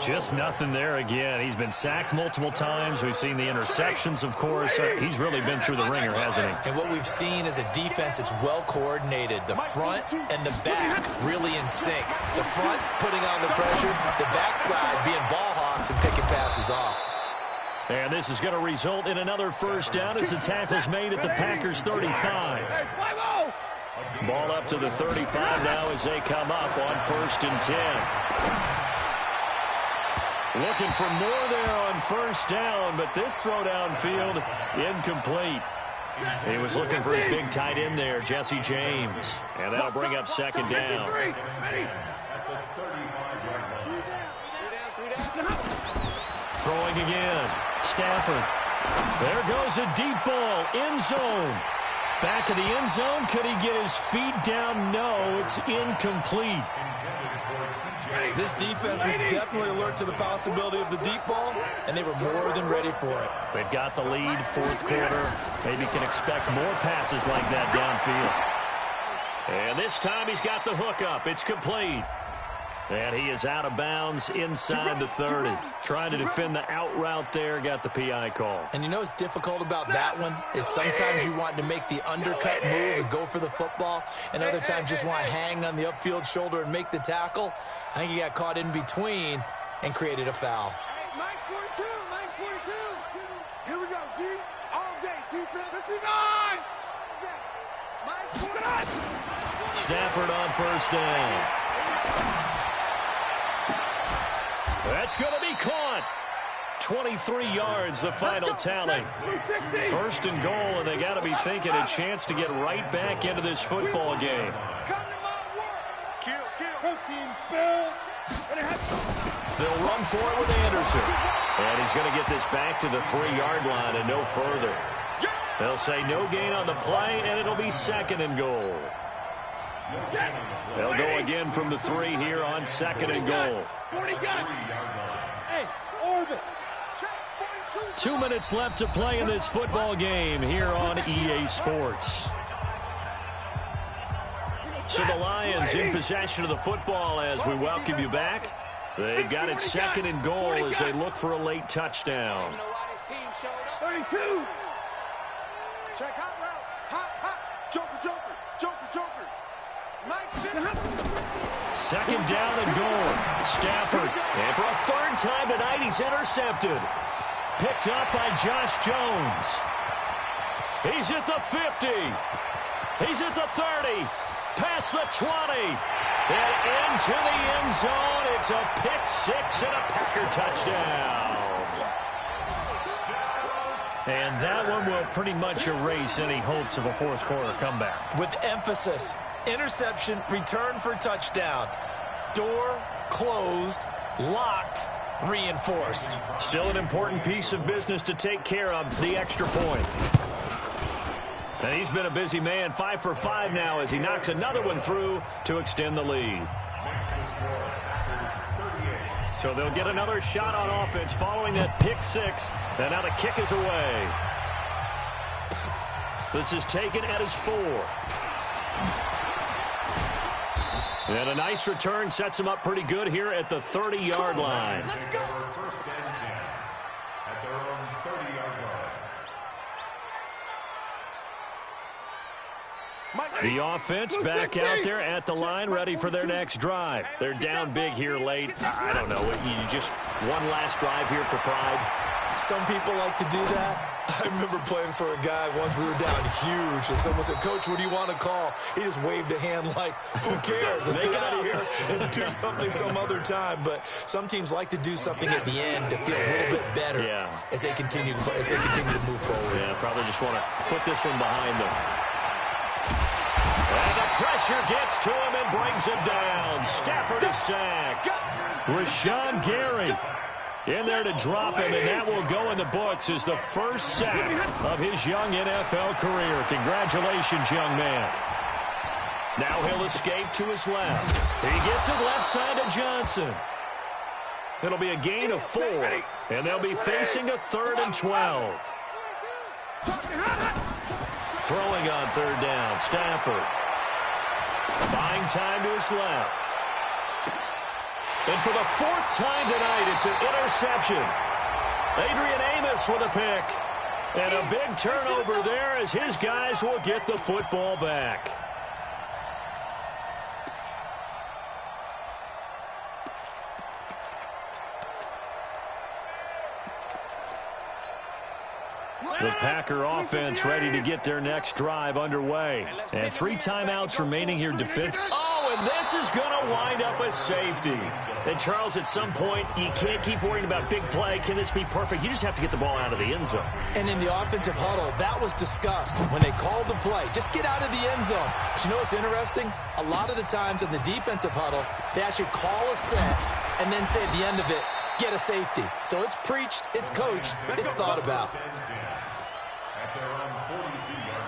Just nothing there again. He's been sacked multiple times. We've seen the interceptions, of course. He's really been through the ringer, hasn't he? And what we've seen is a defense that's well coordinated. The front and the back really in sync. The front putting on the pressure, the backside being ball hawks and picking passes off. And this is going to result in another first down as the tackle's made at the Packers' 35. Ball up to the 35 now as they come up on 1st and 10. Looking for more there on first down, but this throw downfield, incomplete. He was looking for his big tight end there, Jesse James. And that'll bring up second down. Throwing again. Stafford. There goes a deep ball. End zone. Back of the end zone. Could he get his feet down? No, it's incomplete. This defense was definitely alert to the possibility of the deep ball, and they were more than ready for it. They've got the lead, fourth quarter. Maybe can expect more passes like that downfield. And this time he's got the hook up. It's complete. And he is out of bounds inside the 30. Trying to defend the out route there, got the PI call. And you know what's difficult about that one is sometimes you want to make the undercut move and go for the football, and other times just want to hang on the upfield shoulder and make the tackle. I think he got caught in between and created a foul. Hey, Mike's 42, Mike's 42. Here we go, D. All day, defense. 59. Mike's 49. Stafford on first down. That's going to be caught. 23 yards, the final tally. First and goal, and they got to be thinking a chance to get right back into this football game. They'll run for it with Anderson. And he's going to get this back to the 3-yard line and no further. They'll say no gain on the play, and it'll be second and goal. They'll go again from the 3 here on second and goal. 2 minutes left to play in this football game here on EA Sports. So the Lions in possession of the football as we welcome you back. They've got it second and goal as they look for a late touchdown. 32. Check hot route. Hot. Joker. Second down and goal. Stafford. And for a third time tonight, he's intercepted. Picked up by Josh Jones. He's at the 50. He's at the 30. Past the 20. And into the end zone. It's a pick six and a Packer touchdown. And that one will pretty much erase any hopes of a fourth quarter comeback. With emphasis. Interception, return for touchdown. Door closed, locked, reinforced. Still an important piece of business to take care of, the extra point. And he's been a busy man, 5 for 5 now as he knocks another one through to extend the lead. So they'll get another shot on offense following that pick six. And now the kick is away. This is taken at his 4. And a nice return sets him up pretty good here at the 30-yard line. First and 10 at their own 30-yard line. The offense back out there at the line, ready for their next drive. They're down big here late. I don't know. You just one last drive here for pride. Some people like to do that. I remember playing for a guy once. We were down huge, and someone said, "Coach, what do you want to call?" He just waved a hand like, "Who cares? Let's get out of here and do something some other time." But some teams like to do something at the end to feel a little bit better as they continue to move forward. Yeah, probably just want to put this one behind them. And the pressure gets to him and brings him down. Stafford is sacked. Rashawn Gary in there to drop him, and that will go in the books as the first sack of his young NFL career. Congratulations, young man. Now he'll escape to his left. He gets it left side to Johnson. It'll be a gain of 4, and they'll be facing a 3rd and 12. Throwing on 3rd down, Stafford. Buying time to his left. And for the 4th time tonight, it's an interception. Adrian Amos with a pick. And a big turnover there as his guys will get the football back. The Packer offense ready to get their next drive underway. And 3 timeouts remaining here defense. Oh, and this is going to wind up a safety. And, Charles, at some point, you can't keep worrying about big play. Can this be perfect? You just have to get the ball out of the end zone. And in the offensive huddle, that was discussed when they called the play. Just get out of the end zone. But you know what's interesting? A lot of the times in the defensive huddle, they actually call a set and then say at the end of it, get a safety. So it's preached, it's coached, it's thought about. At their own 42-yard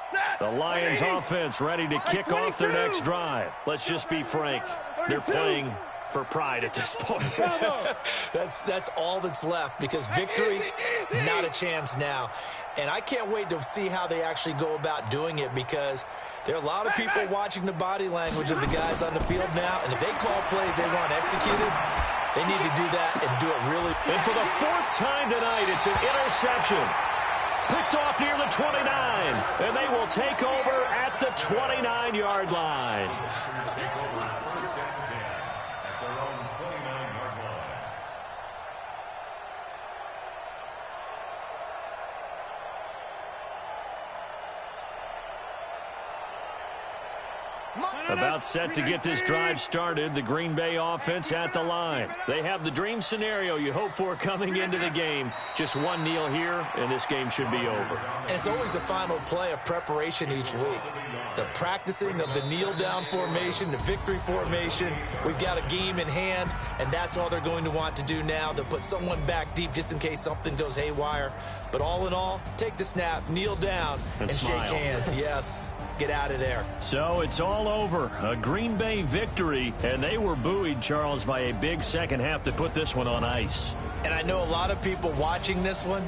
line. The Lions offense ready to kick off their next drive. Let's just be frank. They're playing for pride at this point. That's all that's left because victory, not a chance now. And I can't wait to see how they actually go about doing it because there are a lot of people watching the body language of the guys on the field now. And if they call plays they want executed, they need to do that and do it really. And for the 4th time tonight, it's an interception. Picked off near the 29. And they will take over at the 29-yard line. Take over 1st and 10 at their own 29-yard line. About set to get this drive started, the Green Bay offense at the line. They have the dream scenario you hope for coming into the game. Just one kneel here, and this game should be over. And it's always the final play of preparation each week. The practicing of the kneel-down formation, the victory formation. We've got a game in hand, and that's all they're going to want to do now. They'll put someone back deep just in case something goes haywire. But all in all, take the snap, kneel down, and shake hands. Yes, get out of there. So it's all over. A Green Bay victory, and they were buoyed, Charles, by a big second half to put this one on ice. And I know a lot of people watching this one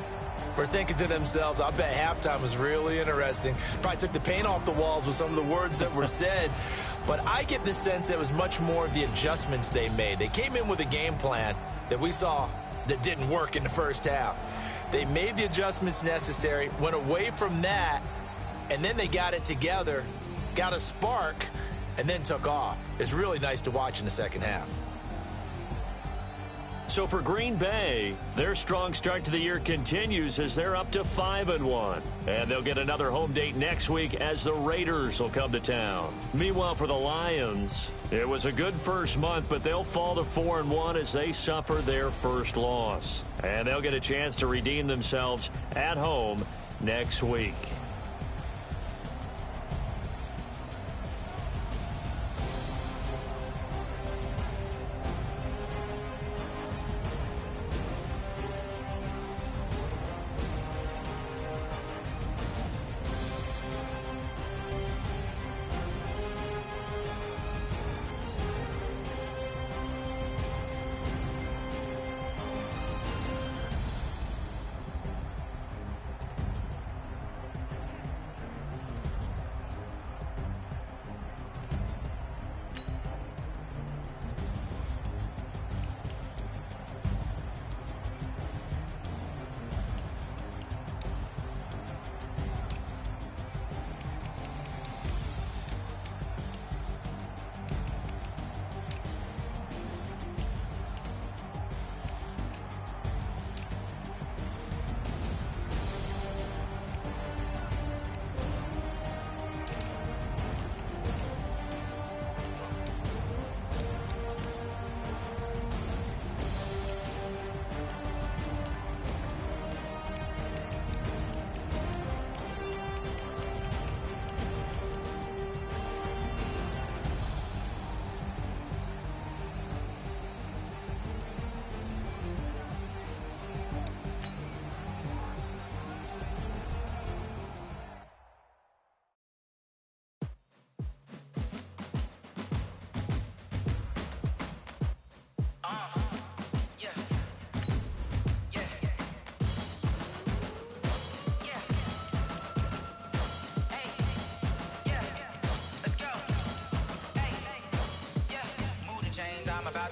were thinking to themselves, I bet halftime was really interesting. Probably took the paint off the walls with some of the words that were said. But I get the sense that it was much more of the adjustments they made. They came in with a game plan that we saw that didn't work in the first half. They made the adjustments necessary, went away from that, and then they got it together, got a spark, and then took off. It's really nice to watch in the second half. So for Green Bay, their strong start to the year continues as they're up to 5-1. And they'll get another home date next week as the Raiders will come to town. Meanwhile, for the Lions, it was a good first month, but they'll fall to 4-1 as they suffer their first loss. And they'll get a chance to redeem themselves at home next week.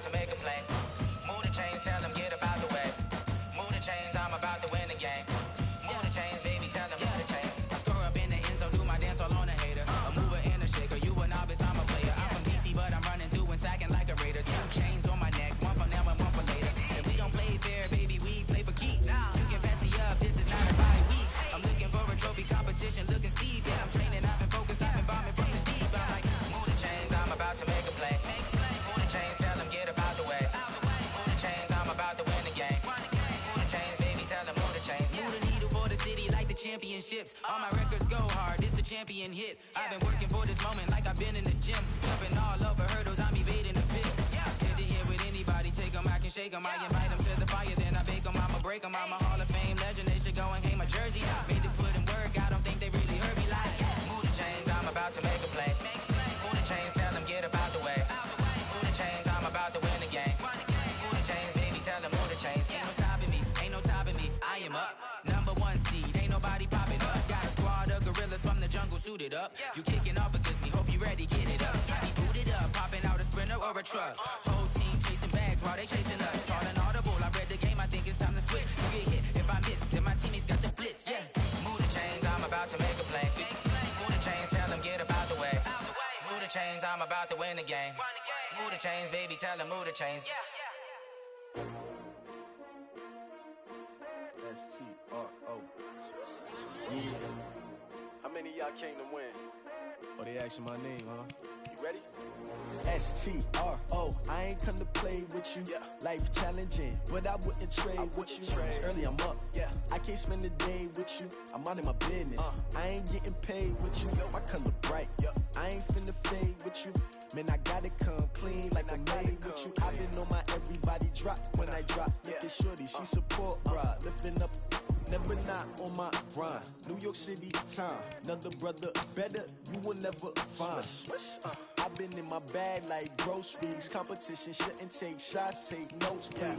to make a play. Move the chains, tell them get up out the way. Move the chains, I'm about to win the game. Move the chains, baby, tell them move the chains. I score up in the end zone, do my dance all on a hater. A mover and a shaker, you a novice, I'm a player. I'm from DC, but I'm running through and sacking like a raider. 2 chains on my neck, one for now and one for later. And we don't play fair, baby, we play for keeps. You can pass me up, this is not a bye week. I'm looking for a trophy competition, looking steep. Yeah, I'm training, I've been focused, I've been bombing from the deep. I'm like, move the chains, I'm about to make a play. Move the chains, tell them get up out the way. Move the chains, I'm about to win the game. Move the chains, baby, tell them move the chains. Move the needle for the city like the championships. All my records go hard, this a champion hit. I've been working for this moment like I've been in the gym. Jumping all over hurdles, I'm evading the pit. Hit to hit with anybody, take them, I can shake them. I invite them to the fire, then I bake them, I'ma break them. I'm a Hall of Fame legend, they should go and hang my jersey. Made to put in work, I don't think they really heard me like. Move the chains, I'm about to make a play. Move the chains, tell them get up out the way. Move the chains, I'm about to win the game. Move the chains, baby, tell them move the chains. Ain't no stopping me, ain't no topping me, I am up. #1 seed, ain't nobody popping up. Got a squad of gorillas from the jungle suited up. You kicking off against me, hope you ready, get it up. I be booted up, popping out a Sprinter or a truck. Whole team chasing bags while they chasing us. Calling audible, I read the game, I think it's time to switch. You get hit if I miss, then my teammates got the blitz, yeah. Move the chains, I'm about to make a play. Move the chains, tell them get up out the way. Move the chains, I'm about to win the game. Move the chains, baby, tell them move the chains. S-T-R-O. Yeah. How many of y'all came to win? Oh, they asking my name, huh? You ready? S-T-R-O. I ain't come to play with you. Yeah. Life challenging, but I wouldn't trade with you. It's early, I'm up. Yeah. I can't spend the day with you. I'm minding my business. I ain't getting paid with you. My color bright. I ain't finna fade with you. Man, I gotta come clean like I made with you. I've been on my everybody drop when I drop. Look at shorty, she support, bruh. Lifting up, never not on my grind. New York City time, another brother better, you will never find. I've been in my bag like groceries. Competition shouldn't take shots, take notes, please.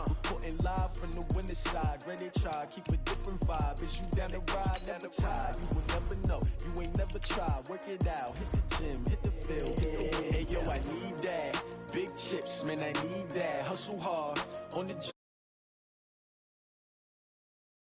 Reporting live from the winning side. Ready to try, keep a different vibe. Is you down the ride, never tired. You will never know, you ain't never tried. Work it out, hit the gym, hit the field, hit the win. Hey yo, I need that. Big chips, man, I need that. Hustle hard on the